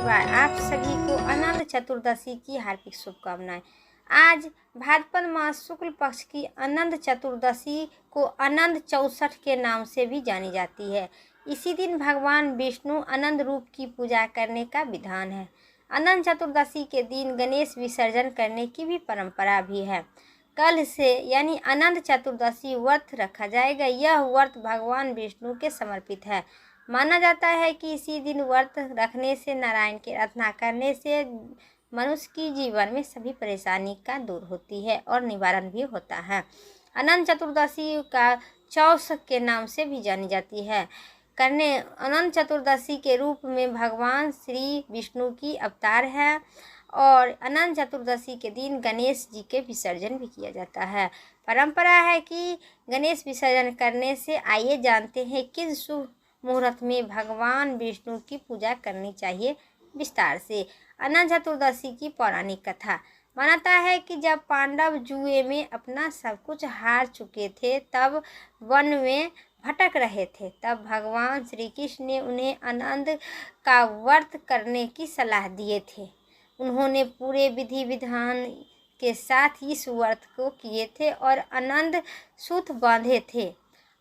नमस्कार, आप सभी को अनंत चतुर्दशी की हार्दिक शुभकामनाएं। आज भाद्रपद मास शुक्ल पक्ष की अनंत चतुर्दशी को अनंत 64 के नाम से भी जानी जाती है। इसी दिन भगवान विष्णु अनंत रूप की पूजा करने का विधान है। अनंत चतुर्दशी के दिन गणेश विसर्जन करने की भी परंपरा भी है। कल से यानी अनंत चतुर्दशी व्रत रखा जाएगा। यह व्रत भगवान विष्णु के समर्पित है। माना जाता है कि इसी दिन व्रत रखने से, नारायण की आराधना करने से मनुष्य की जीवन में सभी परेशानी का दूर होती है और निवारण भी होता है। अनंत चतुर्दशी का चौस के नाम से भी जानी जाती है। अनंत चतुर्दशी के रूप में भगवान श्री विष्णु की अवतार है और अनंत चतुर्दशी के दिन गणेश जी के विसर्जन भी किया जाता है। परंपरा है कि गणेश विसर्जन करने से आइए जानते हैं किस शुभ मुहूर्त में भगवान विष्णु की पूजा करनी चाहिए। विस्तार से अनंत चतुर्दशी की पौराणिक कथा। मानता है कि जब पांडव जुए में अपना सब कुछ हार चुके थे, तब वन में भटक रहे थे, तब भगवान श्री कृष्ण ने उन्हें अनंत का व्रत करने की सलाह दिए थे। उन्होंने पूरे विधि विधान के साथ इस व्रत को किए थे और अनंत सूत बांधे थे।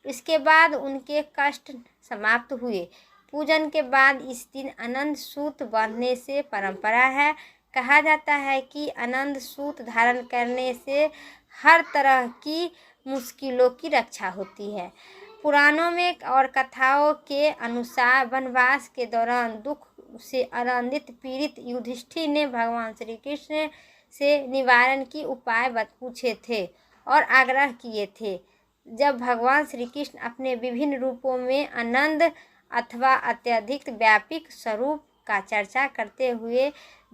इसके बाद उनके कष्ट समाप्त हुए। पूजन के बाद इस दिन अनंत सूत बांधने से परंपरा है। कहा जाता है कि अनंत सूत धारण करने से हर तरह की मुश्किलों की रक्षा होती है। पुराणों में और कथाओं के अनुसार वनवास के दौरान दुख से आनंदित पीड़ित युधिष्ठिर ने भगवान श्री कृष्ण से निवारण की उपाय पूछे थे और आग्रह किए थे। जब भगवान श्री कृष्ण अपने विभिन्न रूपों में अनंत अथवा अत्यधिक व्यापक स्वरूप का चर्चा करते हुए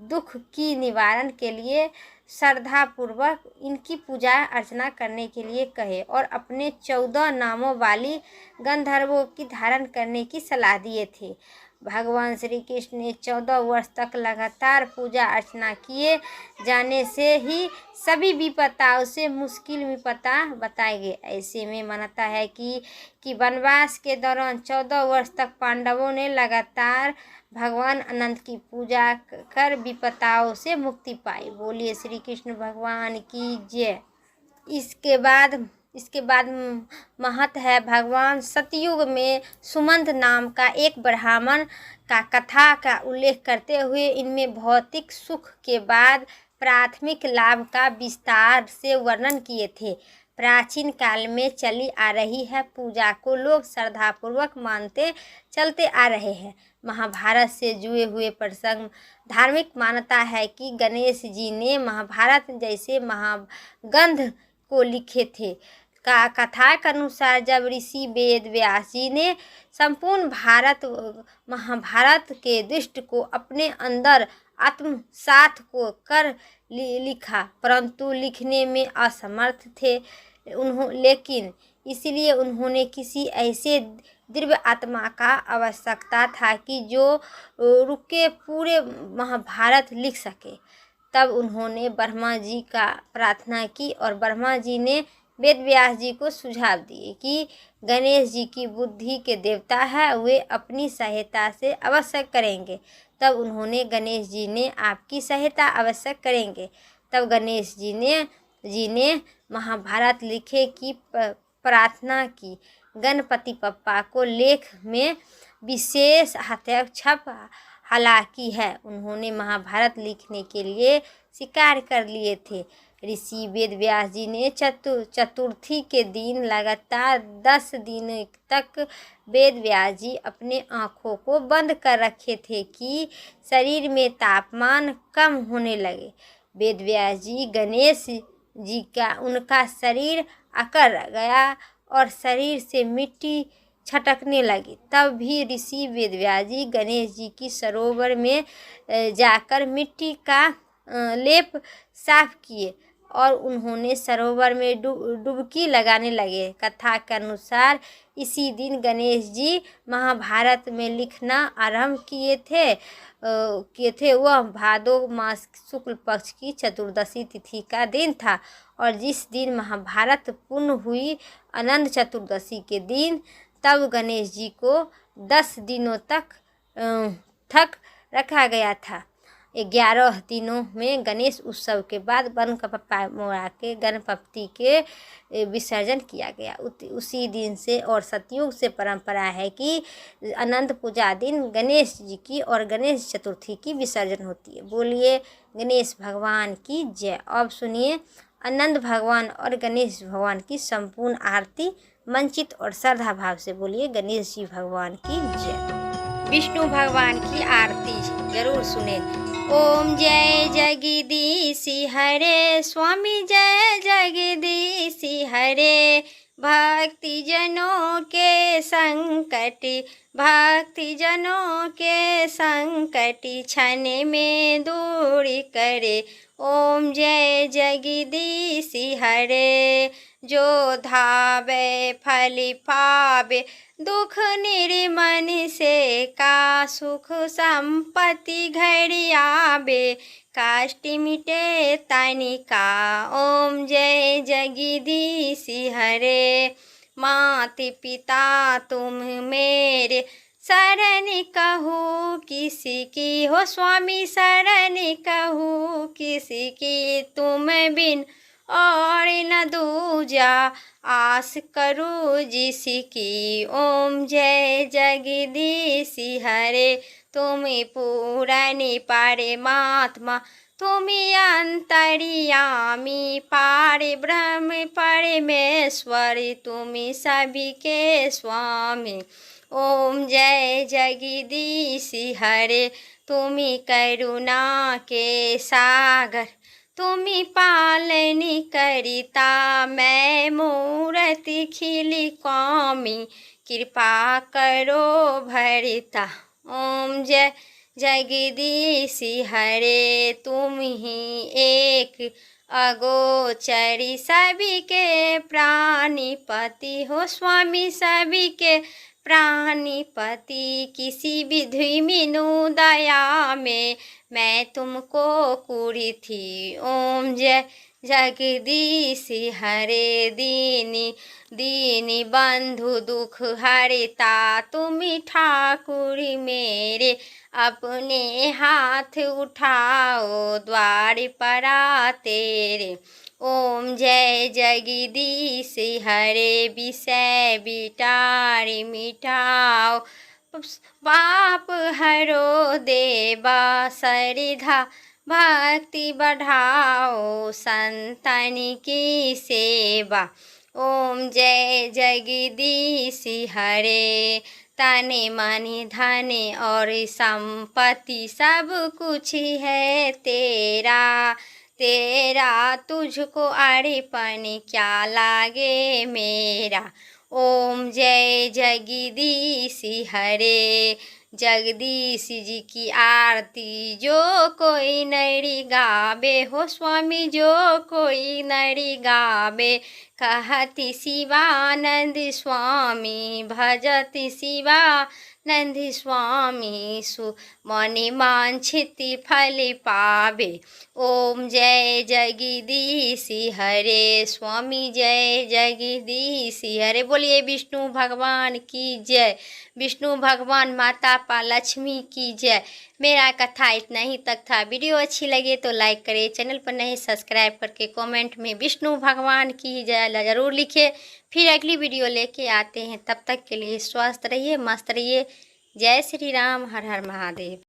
दुख की निवारण के लिए श्रद्धापूर्वक इनकी पूजा अर्चना करने के लिए कहे और अपने 14 नामों वाली गंधर्वों की धारण करने की सलाह दिए थे। भगवान श्री कृष्ण ने 14 वर्ष तक लगातार पूजा अर्चना किए जाने से ही सभी विपत्ताओं से मुश्किल विपत्ता बताए गए। ऐसे में मानता है कि वनवास के दौरान 14 वर्ष तक पांडवों ने लगातार भगवान अनंत की पूजा कर विपत्ताओं से मुक्ति पाई। बोलिए श्री कृष्ण भगवान की जय। इसके बाद महत है। भगवान सतयुग में सुमंत नाम का एक ब्राह्मण का कथा का उल्लेख करते हुए इनमें भौतिक सुख के बाद प्राथमिक लाभ का विस्तार से वर्णन किए थे। प्राचीन काल में चली आ रही है पूजा को लोग श्रद्धापूर्वक मानते चलते आ रहे हैं। महाभारत से जुड़े हुए प्रसंग। धार्मिक मान्यता है कि गणेश जी ने महाभारत जैसे महाग्रंथ को लिखे थे। कथा के अनुसार जब ऋषि वेद व्यास जी ने संपूर्ण महाभारत के दृष्ट को अपने अंदर आत्मसात को कर लिखा, परंतु लिखने में असमर्थ थे लेकिन इसलिए उन्होंने किसी ऐसे दिव्य आत्मा का आवश्यकता था कि जो रुके पूरे महाभारत लिख सके। तब उन्होंने ब्रह्मा जी का प्रार्थना की और ब्रह्मा जी ने वेद व्यास जी को सुझाव दिए कि गणेश जी की बुद्धि के देवता है, वे अपनी सहायता से अवश्य करेंगे। तब उन्होंने गणेश जी ने आपकी सहायता अवश्य करेंगे। तब गणेश जी ने महाभारत लिखे की प्रार्थना की। गणपति बप्पा को लेख में विशेष हस्तक्षेप हालांकि है। उन्होंने महाभारत लिखने के लिए स्वीकार कर लिए थे। ऋषि वेद व्यास जी ने चतुर्थी के दिन लगातार 10 दिन तक वेद व्यास जी अपने आँखों को बंद कर रखे थे कि शरीर में तापमान कम होने लगे। वेद व्यास जी गणेश जी का उनका शरीर अकड़ गया और शरीर से मिट्टी छटकने लगी। तब भी ऋषि वेद व्यास जी गणेश जी की सरोवर में जाकर मिट्टी का लेप साफ किए और उन्होंने सरोवर में डुबकी लगाने लगे। कथा के अनुसार इसी दिन गणेश जी महाभारत में लिखना आरंभ किए थे। वह भादो मास शुक्ल पक्ष की चतुर्दशी तिथि का दिन था और जिस दिन महाभारत पूर्ण हुई अनंत चतुर्दशी के दिन, तब गणेश जी को 10 दिनों तक रखा गया था। 11 दिनों में गणेश उत्सव के बाद वन का पप्पा मोड़ा के गणपति के विसर्जन किया गया। उसी दिन से और सतयुग से परंपरा है कि अनंत पूजा दिन गणेश जी की और गणेश चतुर्थी की विसर्जन होती है। बोलिए गणेश भगवान की जय। अब सुनिए अनंत भगवान और गणेश भगवान की संपूर्ण आरती मंचित और श्रद्धा भाव से बोलिए गणेश जी भगवान की जय। विष्णु भगवान की आरती जरूर सुने। ओम जय जगदीशी हरे स्वामी जय जगदीशी हरे। भक्ति जनों के संकट क्षण में दूर करे। ओम जय जगदीशी हरे। जो धावे फल पावे दुख निर्मन से का सुख संपत्ति घर आवे। काष्ट मिटे तनिका। ओम जय जगदीशी हरे। माता पिता तुम मेरे शरण कहूँ किसी की हो स्वामी शरण कहूँ किसी की तुम बिन और न दूजा आस करूँ जिसकी। ओम जय जगदीशी हरे। तुम पूरनि परमात्मा तुम अंतर्यामी पार ब्रह्म परमेश्वर तुम सभी के स्वामी। ओम जय जगदीशी हरे। तुम करुणा के सागर तुम पालन करिता मैं मूर्ति खिली कौमी कृपा करो भरिता। ओम जय जगदीशी हरे। तुम ही एक अगोचरी सभी के प्राणिपति हो स्वामी सभी के प्राणिपति। किसी विधि मीनू दया में मैं तुमको कुरी थी। ओम जय जगदीशी हरे। दीनी बंधु दुख हरिता तुम ठाकुर मेरे अपने हाथ उठाओ द्वार पर तेरे। ओम जय जगदीशी हरे। विषय बिटार मिटाओ पाप हरो देवा सरिधा भक्ति बढ़ाओ संतन की सेवा। ओम जय जगदीशी हरे। तने मन धन और संपत्ति सब कुछ है तेरा तुझको अर्पण क्या लागे मेरा। ओम जय जगदीशी हरे। जगदीश जी की आरती जो कोई नरी गावे हो स्वामी जो कोई नरी गावे। कहति शिवानंद स्वामी भजति शिवानंद स्वामी मनि वांछित फल पावे। ओम जय जगदीशी हरे। स्वामी जय जगदीशी हरे। बोलिए विष्णु भगवान की जय। विष्णु भगवान माता पा लक्ष्मी की जय। मेरा कथा इतना ही तक था। वीडियो अच्छी लगे तो लाइक करें, चैनल पर नहीं सब्सक्राइब करके कमेंट में विष्णु भगवान की जय ज़रूर लिखिए। फिर अगली वीडियो लेके आते हैं, तब तक के लिए स्वस्थ रहिए, मस्त रहिए। जय श्री राम। हर हर महादेव।